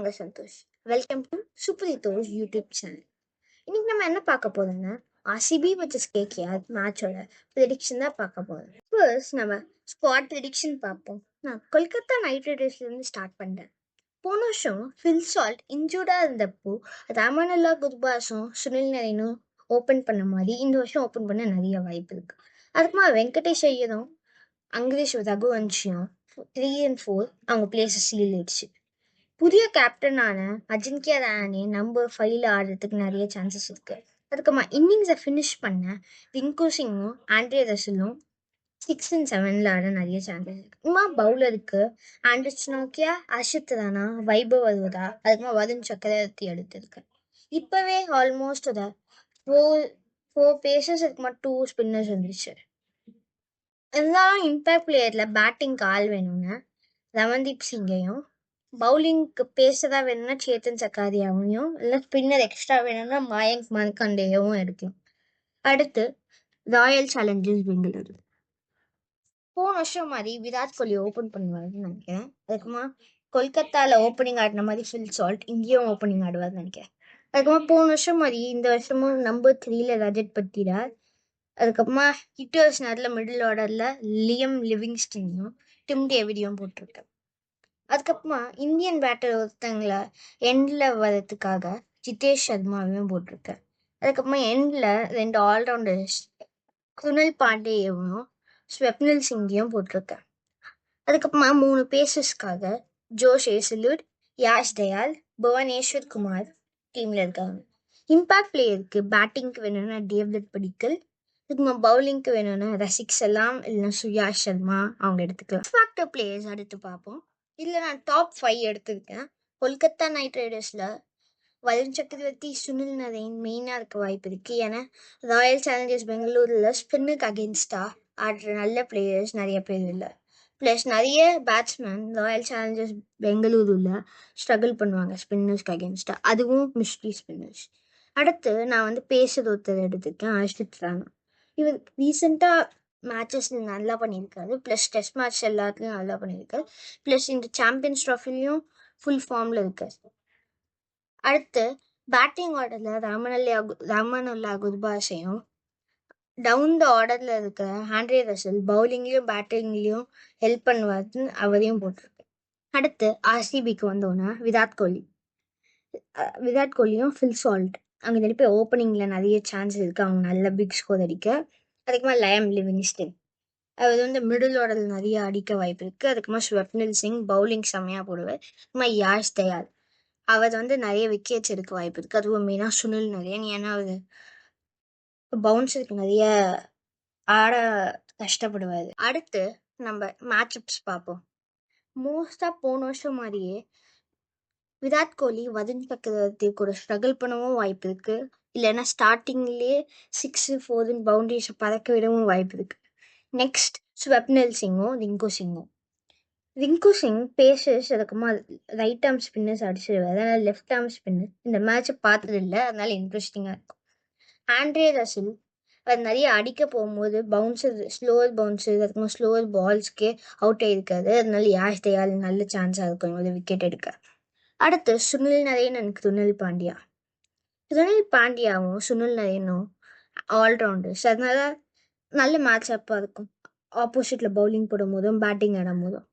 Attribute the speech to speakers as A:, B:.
A: நான் உங்க Santhosh. Welcome to சுப்ரீதோஸ் யூடியூப் சேனல். இன்னைக்கு நம்ம என்ன பார்க்க போறோம்னா ஆர்சிபி vs கேகேஆர் மேட்சோட ப்ரெடிக்ஷன் தான் பார்க்க போறோம். ஃபர்ஸ்ட் நம்ம ஸ்குவாட் ப்ரெடிக்ஷன் பார்ப்போம். நான் கொல்கத்தா நைட் ரைடர்ஸ்ல இருந்து ஸ்டார்ட் பண்றேன். போன வருஷம் ஃபில் சால்ட் இன்ஜூர்டா இருந்தப்போ ராமனுல்லா குர்பாஸும் சுனில் நரேனும் ஓப்பன் பண்ண மாதிரி இந்த வருஷம் ஓப்பன் பண்ண நிறைய வாய்ப்பு இருக்கு. அதுக்குமா வெங்கடேஷ் ஐயரும் அங்கரேஷ் ரகுவன்ஷியும் 3 and 4 அவங்க பிளேஸை சீல் ஆயிடுச்சு. புதிய கேப்டனான அஜின்கியா ரஹானே நம்பர் 5ல ஆடுறதுக்கு நிறைய சான்சஸ் இருக்கு. அதுக்கப்புறமா இன்னிங்ஸை ஃபினிஷ் பண்ண ரிங்கு சிங்கும் ஆண்ட்ரே ரசலும் 6 and 7ல ஆட நிறைய சான்சஸ் இருக்கு. பவுலருக்கு ஆண்டர்ஸ்னோக்கியா, அஷித் ராணா, வைபவ் அரோரா, அதுக்கப்புறமா வருண் சக்கரவர்த்தி எடுத்திருக்கு. இப்பவே ஆல்மோஸ்ட் ஒரு ஃபோர் பேசர்ஸ் இருக்குமா 2 ஸ்பின்னர்ஸ் வந்துருச்சு. இருந்தாலும் இம்பேக்ட் பிளேயர்ல பேட்டிங்க்கு ஆள் வேணும்னு ரமன்தீப் சிங்கையும், பவுலிங்க்கு பேசதா வேணும்னா சேத்தன் சக்காரியாவையும், இல்லை ஸ்பின்னர் எக்ஸ்ட்ரா வேணும்னா மயங்க் மர்கண்டேயவும் எடுக்கலாம். அடுத்து ராயல் சேலஞ்சர்ஸ் பெங்களூரு. போன வருஷம் மாதிரி விராட் கோலி ஓப்பன் பண்ணுவாருன்னு நினைக்கிறேன். அதுக்கப்புறமா கொல்கத்தால ஓப்பனிங் ஆடின மாதிரி ஃபில் சால்ட் இங்கேயும் ஓப்பனிங் ஆடுவார்னு நினைக்கிறேன். அதுக்கப்புறமா போன வருஷம் மாதிரி இந்த வருஷமும் நம்பர் 3ல ரஜத் பட்டிடார், அதுக்கப்புறமா ஹிட்டர்ஸ் நல்ல மிடில் ஆர்டர்ல லியம் லிவிங்ஸ்டனையும் டிம் டேவிடையும் போட்டிருக்கேன். அதுக்கப்புறமா இந்தியன் பேட்டர் ஒருத்தங்களை எண்ட்ல வர்றதுக்காக ஜிதேஷ் சர்மாவையும் போட்டிருக்கேன். அதுக்கப்புறமா எண்ட்ல 2 ஆல்ரவுண்டர்ஸ் குருணல் பாண்டேயவும் ஸ்வப்னில் சிங்கையும் போட்டிருக்கேன். அதுக்கப்புறமா 3 பேசர்ஸ்க்காக ஜோஷ் ஏசலூர், யாஷ் தயால், புவனேஸ்வர் குமார் டீம்ல இருக்காங்க. இம்பாக்ட் பிளேயருக்கு பேட்டிங்க்கு வேணும்னா டேவிட் படிக்கல், அதுக்கப்புறமா பவுலிங்க்கு வேணும்னா ரசிக் சலாம் இல்லைன்னா சுயாஷ் சர்மா அவங்க எடுத்துக்கலாம். ஃபேக்டர் பிளேயர்ஸ் அடுத்து பார்ப்போம். இல்லை நான் டாப் 5 எடுத்திருக்கேன். கொல்கத்தா நைட் ரைடர்ஸில் வருண் சக்கரவர்த்தி, சுனில் நரேன் மெயினாக இருக்க வாய்ப்பு இருக்குது. ஏன்னா ராயல் சேலஞ்சர்ஸ் பெங்களூரில் ஸ்பின்னுக்கு அகேன்ஸ்டாக ஆடுற நல்ல பிளேயர்ஸ் நிறைய பேர் இல்லை. ப்ளஸ் நிறைய பேட்ஸ்மேன் ராயல் சேலஞ்சர்ஸ் பெங்களூரில் ஸ்ட்ரகிள் பண்ணுவாங்க ஸ்பின்னர்ஸ்க்கு அகேன்ஸ்டாக, அதுவும் மிஸ்ட்ரி ஸ்பின்னர்ஸ். அடுத்து நான் பேசர் ஒருத்தர் எடுத்திருக்கேன், அஷித் ராணா. இவர் ரீசெண்டாக மேட்சஸ் நல்லா பண்ணியிருக்காரு, ப்ளஸ் டெஸ்ட் மேட்ச் எல்லாத்துலேயும் நல்லா பண்ணியிருக்காரு, ப்ளஸ் இந்த சாம்பியன்ஸ் ட்ராஃபிலையும் ஃபுல் ஃபார்மில் இருக்கார். அடுத்து பேட்டிங் ஆர்டரில் ராமனுல்லா குர்பாஸையும், டவுன் த ஆர்டரில் இருக்கிற ஆண்ட்ரே ரசல் பவுலிங்லேயும் பேட்டிங்லேயும் ஹெல்ப் பண்ணுவாருன்னு அவரையும் போட்டிருக்கு. அடுத்து ஆர்சிபிக்கு வந்தோன்னா விராட் கோலியும் ஃபில் சால்ட் அங்கே திருப்பி ஓப்பனிங்கில் நிறைய சான்ஸ் இருக்குது, அவங்க நல்ல பிக் ஸ்கோர் அடிக்க. அதுக்குமா லயம் லிவிங்ஸ்டன் அவர் மிடில் ஆர்டரில் நிறைய அடிக்க வாய்ப்பு இருக்குது. அதுக்குமா ஸ்வப்னில் சிங் பவுலிங் செம்மையாக போடுவார். அதுக்குமா யாஷ் தயால் அவர் நிறைய விக்கெட்ஸ் எடுக்க வாய்ப்பு இருக்குது. அதுவும் மெயினாக சுனில் நரேன், ஏன்னா அவர் பவுன்ஸருக்கு நிறைய ஆட கஷ்டப்படுவார். அடுத்து நம்ம மேட்சப்ஸ் பார்ப்போம். மோஸ்டாக போன வருஷம் மாதிரியே விராட் கோலி வருண் சக்கரவர்த்தி கூட ஸ்ட்ரகிள் பண்ணவும் வாய்ப்பு இருக்குது, இல்லைன்னா ஸ்டார்டிங்லேயே 6, 4 பவுண்டரிஸை பறக்க விடவும் வாய்ப்பு இருக்குது. நெக்ஸ்ட் ஸ்வப்னில் சிங்கும் ரிங்கு சிங் பேசர்ஸ் அதுக்கப்புறமா ரைட் ஆர்ம் ஸ்பின்னர்ஸ் அடிச்சிடுவார், அதனால் லெஃப்ட் ஆர்ம் ஸ்பின்னர் இந்த மேட்சை பார்த்தது இல்லை, அதனால இன்ட்ரெஸ்டிங்காக இருக்கும். ஆண்ட்ரே ரசல் அது நிறைய அடிக்க போகும்போது ஸ்லோவர் பவுன்சர் அதுக்கப்புறம் ஸ்லோவர் பால்ஸ்க்கே அவுட் ஆகிருக்காது, அதனால யாஷ் தயால் நல்ல சான்ஸாக இருக்கும் ஒரு விக்கெட் எடுக்க. அடுத்து சுனில் நரேன் அண்ட் குருணல் பாண்டியாவும் சுனில் நரேனும் ஆல்ரவுண்டர்ஸ், அதனால நல்ல மேட்ச் அப்பாக இருக்கும். ஆப்போசிட்ல பவுலிங் போடும் போதும் பேட்டிங் ஆடும் போதும்